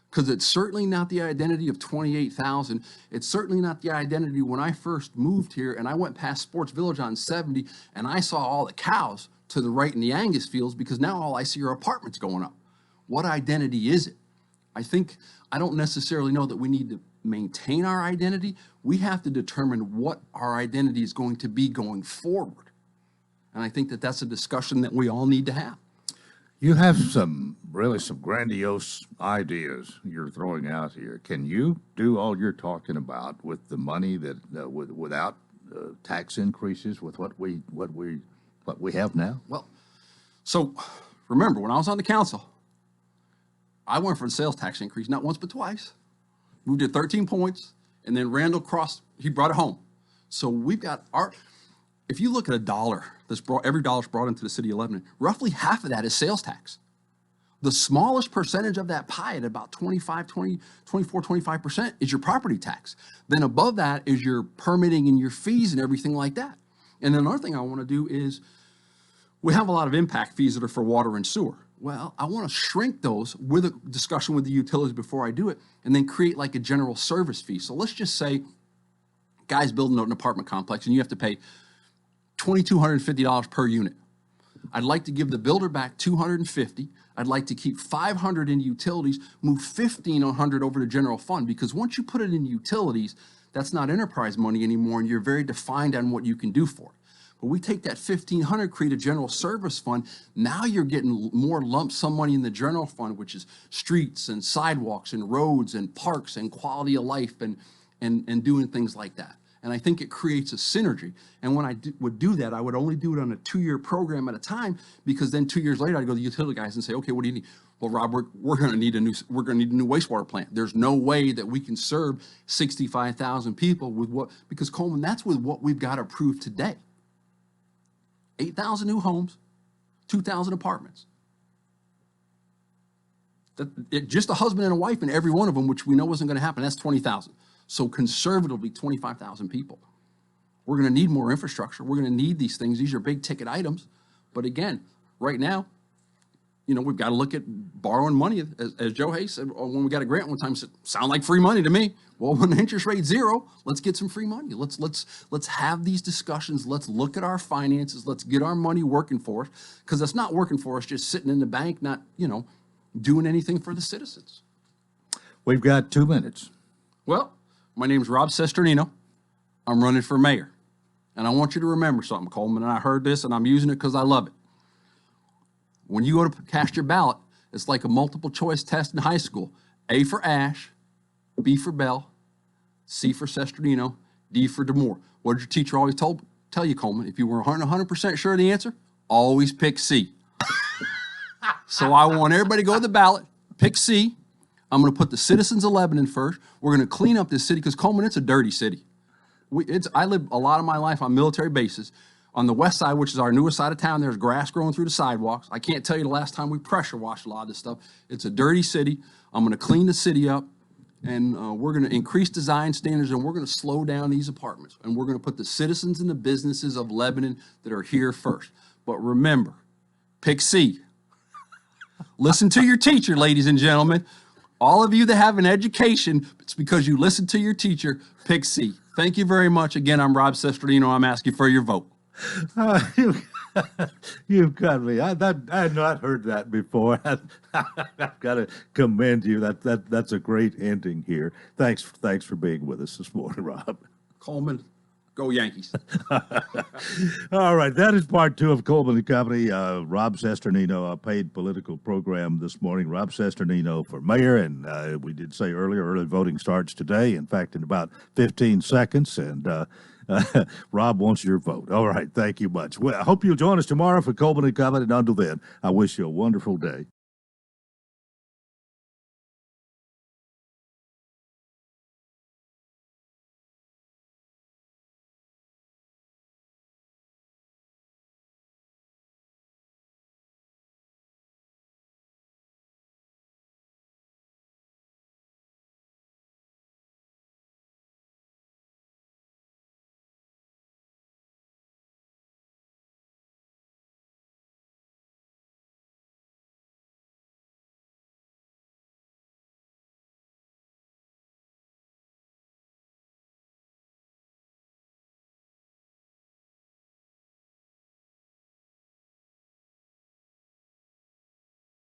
Speaker 18: Because it's certainly not the identity of 28,000. It's certainly not the identity when I first moved here and I went past Sports Village on 70 and I saw all the cows to the right in the Angus fields, because now all I see are apartments going up. What identity is it? I don't necessarily know that we need to maintain our identity. We have to determine what our identity is going to be going forward. And I think that that's a discussion that we all need to have.
Speaker 2: You have some grandiose ideas you're throwing out here. Can you do all you're talking about with the money that without tax increases with what we have now?
Speaker 18: Well, so remember, when I was on the council, I went for the sales tax increase, not once but twice. Moved it 13 points, and then Randall he brought it home. So we've got if you look at every dollar's brought into the city of Lebanon, roughly half of that is sales tax. The smallest percentage of that pie, at about 25% is your property tax. Then above that is your permitting and your fees and everything like that. And then another thing I want to do is, we have a lot of impact fees that are for water and sewer. Well, I want to shrink those with a discussion with the utilities before I do it, and then create like a general service fee. So let's just say guy's building an apartment complex and you have to pay $2,250 per unit. I'd like to give the builder back $250. I'd like to keep $500 in utilities, move $1,500 over to general fund, because once you put it in utilities, that's not enterprise money anymore, and you're very defined on what you can do for it. But we take that $1,500, create a general service fund. Now you're getting more lump sum money in the general fund, which is streets and sidewalks and roads and parks and quality of life and doing things like that. And I think it creates a synergy. And when I would do that, I would only do it on a 2-year program at a time, because then 2 years later, I'd go to the utility guys and say, okay, what do you need? Well, Rob, we're going to need a new wastewater plant. There's no way that we can serve 65,000 people because Coleman, that's with what we've got approved today. 8,000 new homes, 2,000 apartments. Just a husband and a wife in every one of them, which we know wasn't going to happen. That's 20,000. So conservatively, 25,000 people. We're going to need more infrastructure. We're going to need these things. These are big ticket items. But again, right now, we've got to look at borrowing money. As Joe Hayes said, when we got a grant one time, said, sound like free money to me. Well, when the interest rate's zero, let's get some free money. Let's have these discussions. Let's look at our finances. Let's get our money working for us, because it's not working for us just sitting in the bank, not, doing anything for the citizens.
Speaker 2: We've got 2 minutes.
Speaker 18: Well, my name's Rob Sesternino. I'm running for mayor. And I want you to remember something, Coleman, and I heard this, and I'm using it because I love it. When you go to cast your ballot, it's like a multiple choice test in high school. A for Ash, B for Bell, C for Sesternino, D for DeMoore. What did your teacher always tell you, Coleman? If you were 100% sure of the answer, always pick C. So I want everybody to go to the ballot, pick C. I'm going to put the citizens of Lebanon first. We're going to clean up this city, because Coleman, it's a dirty city. I live a lot of my life on military bases. On the west side, which is our newest side of town, there's grass growing through the sidewalks. I can't tell you the last time we pressure washed a lot of this stuff. It's a dirty city. I'm going to clean the city up, and we're going to increase design standards, and we're going to slow down these apartments, and we're going to put the citizens and the businesses of Lebanon that are here first. But remember, pick C. Listen to your teacher, ladies and gentlemen. All of you that have an education, it's because you listen to your teacher. Pick C. Thank you very much. Again, I'm Rob Sesternino. I'm asking for your vote.
Speaker 2: You've got me. I had not heard that before. I've got to commend you. That's a great ending here. Thanks for being with us this morning, Rob.
Speaker 18: Coleman, go Yankees.
Speaker 2: All right, that is part 2 of Coleman and Company. Rob Sesternino, a paid political program this morning. Rob Sesternino for mayor, and we did say earlier, early voting starts today. In fact, in about 15 seconds, and Rob wants your vote. All right, thank you much. Well, I hope you'll join us tomorrow for Coleman and Company, and until then, I wish you a wonderful day.